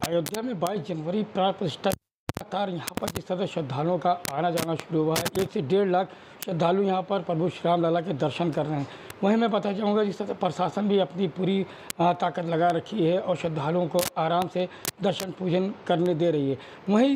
अयोध्या में 22 जनवरी प्राण प्रतिष्ठा लगातार यहाँ पर जिस तरह श्रद्धालुओं का आना जाना शुरू हुआ है, 1 से 1.5 लाख श्रद्धालु यहाँ पर प्रभु श्री राम लला के दर्शन कर रहे हैं। वहीं मैं बता चाहूँगा जिस तरह प्रशासन भी अपनी पूरी ताकत लगा रखी है और श्रद्धालुओं को आराम से दर्शन पूजन करने दे रही है। वहीं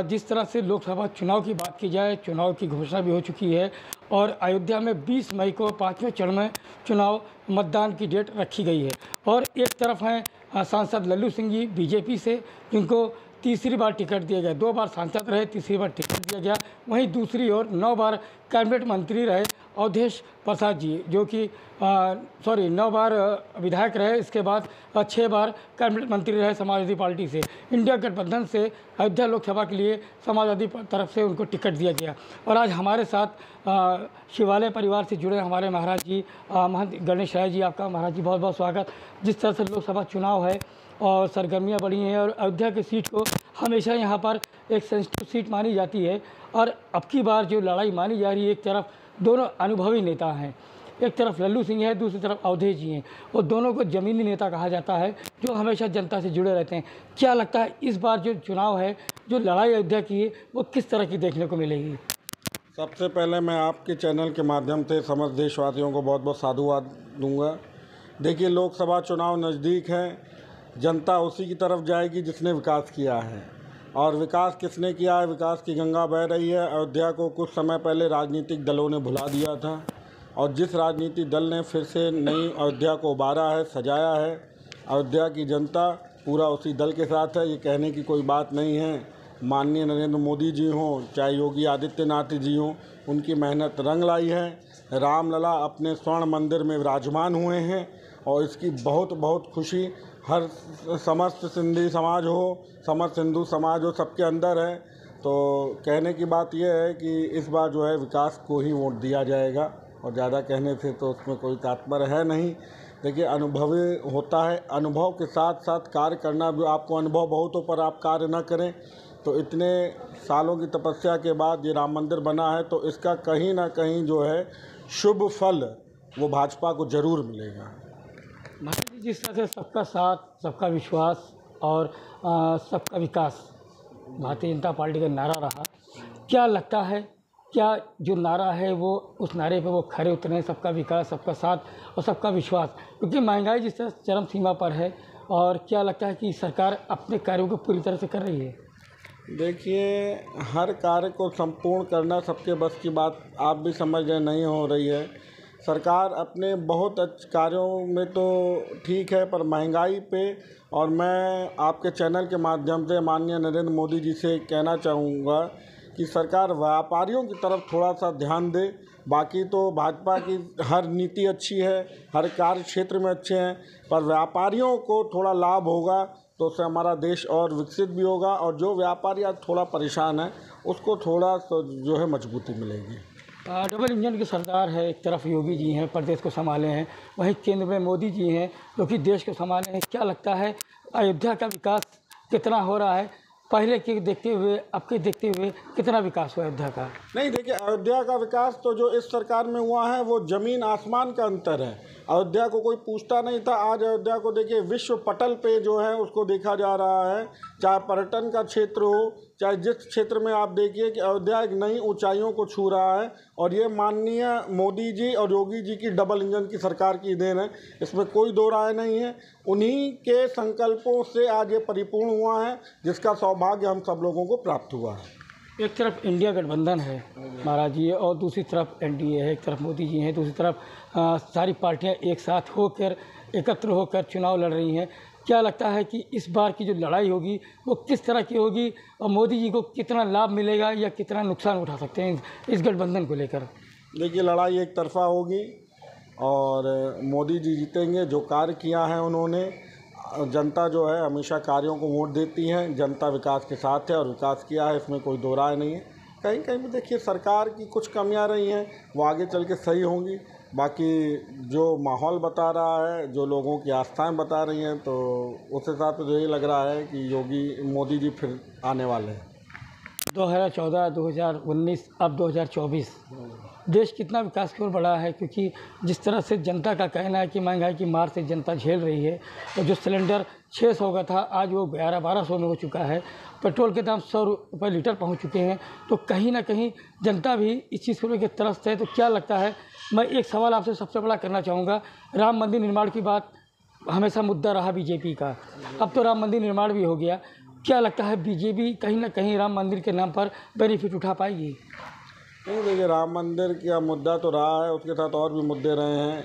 जिस तरह से लोकसभा चुनाव की बात की जाए, चुनाव की घोषणा भी हो चुकी है और अयोध्या में 20 मई को 5वें चरण में चुनाव मतदान की डेट रखी गई है। और एक तरफ हैं सांसद लल्लू सिंह जी बीजेपी से, जिनको तीसरी बार टिकट दिया गया। 2 बार सांसद रहे, तीसरी बार टिकट दिया गया। वहीं दूसरी ओर 9 बार कैबिनेट मंत्री रहे अवधेश प्रसाद जी, जो कि 9 बार विधायक रहे। इसके बाद 6 बार कैबिनेट मंत्री रहे समाजवादी पार्टी से। इंडिया गठबंधन से अयोध्या लोकसभा के लिए समाजवादी तरफ से उनको टिकट दिया गया। और आज हमारे साथ शिवालय परिवार से जुड़े हमारे महाराज जी, महंत गणेश राय जी, आपका महाराज जी बहुत बहुत स्वागत। जिस तरह से लोकसभा चुनाव है और सरगर्मियाँ बढ़ी हैं और अयोध्या की सीट को हमेशा यहाँ पर एक सेंसिटिव सीट मानी जाती है और अब की बार जो लड़ाई मानी जा रही है, एक तरफ दोनों अनुभवी नेता हैं, एक तरफ लल्लू सिंह है, दूसरी तरफ अवधेश जी हैं और दोनों को ज़मीनी नेता कहा जाता है जो हमेशा जनता से जुड़े रहते हैं। क्या लगता है इस बार जो चुनाव है, जो लड़ाई अयोध्या की है, वो किस तरह की देखने को मिलेगी? सबसे पहले मैं आपके चैनल के माध्यम से समस्त देशवासियों को बहुत बहुत साधुवाद दूंगा। देखिए, लोकसभा चुनाव नज़दीक है, जनता उसी की तरफ जाएगी जिसने विकास किया है। और विकास किसने किया है? विकास की गंगा बह रही है। अयोध्या को कुछ समय पहले राजनीतिक दलों ने भुला दिया था और जिस राजनीतिक दल ने फिर से नई अयोध्या को उबारा है, सजाया है, अयोध्या की जनता पूरा उसी दल के साथ है। ये कहने की कोई बात नहीं है। माननीय नरेंद्र मोदी जी हों, चाहे योगी आदित्यनाथ जी हों, उनकी मेहनत रंग लाई है। रामलला अपने स्वर्ण मंदिर में विराजमान हुए हैं और इसकी बहुत बहुत खुशी हर समस्त सिंधी समाज हो, समस्त हिंदू समाज हो, सबके अंदर है। तो कहने की बात यह है कि इस बार जो है विकास को ही वोट दिया जाएगा और ज़्यादा कहने से तो उसमें कोई तात्पर्य है नहीं। देखिए, अनुभवी होता है, अनुभव के साथ साथ कार्य करना भी। आपको अनुभव बहुत हो पर आप कार्य न करें तो इतने सालों की तपस्या के बाद ये राम मंदिर बना है तो इसका कहीं ना कहीं जो है शुभ फल वो भाजपा को ज़रूर मिलेगा। महाराज जी, जिस तरह से सबका साथ, सबका विश्वास और सबका विकास भारतीय जनता पार्टी का नारा रहा, क्या लगता है, क्या जो नारा है वो उस नारे पे वो खरे उतरे हैं, सबका विकास, सबका साथ और सबका विश्वास? क्योंकि महंगाई जिस तरह चरम सीमा पर है और क्या लगता है कि सरकार अपने कार्यों को पूरी तरह से कर रही है? देखिए, हर कार्य को संपूर्ण करना सबके बस की बात आप भी समझ रहे नहीं हो रही है। सरकार अपने बहुत अच्छे कार्यों में तो ठीक है, पर महंगाई पे, और मैं आपके चैनल के माध्यम से माननीय नरेंद्र मोदी जी से कहना चाहूँगा कि सरकार व्यापारियों की तरफ थोड़ा सा ध्यान दे। बाकी तो भाजपा की हर नीति अच्छी है, हर कार्य क्षेत्र में अच्छे हैं, पर व्यापारियों को थोड़ा लाभ होगा तो उससे हमारा देश और विकसित भी होगा और जो व्यापारी आज थोड़ा परेशान है उसको थोड़ा जो है मजबूती मिलेगी। डबल इंजन की सरकार है, एक तरफ योगी जी हैं, प्रदेश को संभाले हैं, वहीं केंद्र में मोदी जी हैं जो कि देश को संभाले हैं। क्या लगता है अयोध्या का विकास कितना हो रहा है? पहले के देखते हुए, अब के देखते हुए कितना विकास हुआ अयोध्या का? नहीं, देखिए, अयोध्या का विकास तो जो इस सरकार में हुआ है वो ज़मीन आसमान का अंतर है। अयोध्या को कोई पूछता नहीं था, आज अयोध्या को देखिए विश्व पटल पे जो है उसको देखा जा रहा है। चाहे पर्यटन का क्षेत्र हो, चाहे जिस क्षेत्र में आप देखिए कि अयोध्या एक नई ऊंचाइयों को छू रहा है और ये माननीय मोदी जी और योगी जी की डबल इंजन की सरकार की देन है, इसमें कोई दो राय नहीं है। उन्हीं के संकल्पों से आज ये परिपूर्ण हुआ है जिसका सौभाग्य हम सब लोगों को प्राप्त हुआ है। एक तरफ इंडिया गठबंधन है महाराज जी और दूसरी तरफ एनडीए है, एक तरफ मोदी जी हैं, दूसरी तरफ सारी पार्टियां एक साथ होकर, एकत्र होकर चुनाव लड़ रही हैं। क्या लगता है कि इस बार की जो लड़ाई होगी वो किस तरह की होगी और मोदी जी को कितना लाभ मिलेगा या कितना नुकसान उठा सकते हैं इस गठबंधन को लेकर? देखिए, लड़ाई एक तरफा होगी और मोदी जी जीतेंगे। जो कार्य किया है उन्होंने, जनता जो है हमेशा कार्यों को वोट देती है, जनता विकास के साथ है और विकास किया है, इसमें कोई दो राय नहीं है। कहीं कहीं भी देखिए सरकार की कुछ कमियां रही हैं, वो आगे चल के सही होंगी। बाकी जो माहौल बता रहा है, जो लोगों की आस्थाएं बता रही हैं, तो उस हिसाब से तो यही लग रहा है कि योगी मोदी जी फिर आने वाले हैं। 2014, 2019, अब 2024 देश कितना विकास की ओर बढ़ा है, क्योंकि जिस तरह से जनता का कहना है कि महंगाई की मार से जनता झेल रही है। तो जो सिलेंडर 600 का था आज वो 1100-1200 में हो चुका है। पेट्रोल के दाम 100 रुपये लीटर पहुंच चुके हैं। तो कहीं ना कहीं जनता भी इस चीज़ को लेकर त्रस्त है। तो क्या लगता है, मैं एक सवाल आपसे सबसे बड़ा करना चाहूँगा। राम मंदिर निर्माण की बात हमेशा मुद्दा रहा बीजेपी का, अब तो राम मंदिर निर्माण भी हो गया। क्या लगता है बीजेपी कहीं ना कहीं राम मंदिर के नाम पर बेनिफिट उठा पाएगी? नहीं, देखिए, राम मंदिर का मुद्दा तो रहा है, उसके साथ और भी मुद्दे रहे हैं।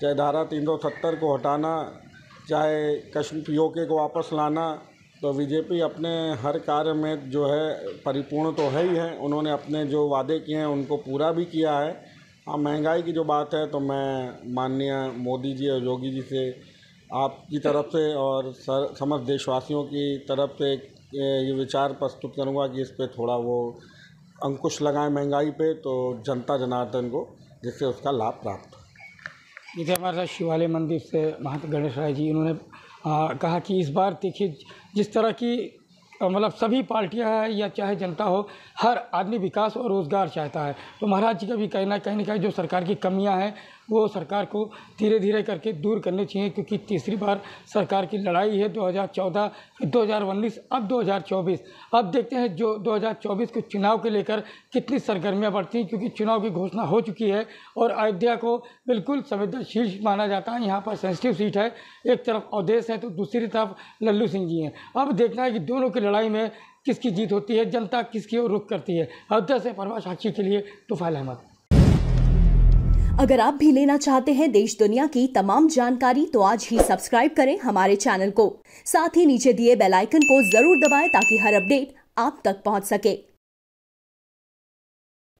चाहे धारा 370 को हटाना, चाहे कश्मीर पीओके को वापस लाना। तो बीजेपी अपने हर कार्य में जो है परिपूर्ण तो है ही है। उन्होंने अपने जो वादे किए हैं उनको पूरा भी किया है। हाँ, महंगाई की जो बात है तो मैं माननीय मोदी जी और योगी जी से, आपकी तरफ से और समस्त देशवासियों की तरफ से ये विचार प्रस्तुत करूँगा कि इस पे थोड़ा वो अंकुश लगाएं महंगाई पे, तो जनता जनार्दन को, जिससे उसका लाभ प्राप्त हो। इधर हमारे साथ शिवालय मंदिर से महंत गणेश राय जी, इन्होंने कहा कि इस बार देखिए जिस तरह की मतलब सभी पार्टियां हैं या चाहे जनता हो, हर आदमी विकास और रोज़गार चाहता है। तो महाराज जी का भी कहना कहीं ना कहीं जो सरकार की कमियां हैं वो सरकार को धीरे धीरे करके दूर करनी चाहिए, क्योंकि तीसरी बार सरकार की लड़ाई है। 2014, फिर 2019, अब 2024। अब देखते हैं जो 2024 के चुनाव के लेकर कितनी सरगर्मियां बढ़ती हैं, क्योंकि चुनाव की घोषणा हो चुकी है और अयोध्या को बिल्कुल संवेदनशील माना जाता है। यहाँ पर सेंसिटिव सीट है, एक तरफ अवधेश है तो दूसरी तरफ लल्लू सिंह जी हैं। अब देखना है कि दोनों की लड़ाई में किसकी जीत होती है, जनता किसकी ओर रुख करती है। अयोध्या से परवाह साक्षी के लिए तुफाइल अहमद। अगर आप भी लेना चाहते हैं देश दुनिया की तमाम जानकारी तो आज ही सब्सक्राइब करें हमारे चैनल को। साथ ही नीचे दिए बेल आइकन को जरूर दबाएं ताकि हर अपडेट आप तक पहुंच सके।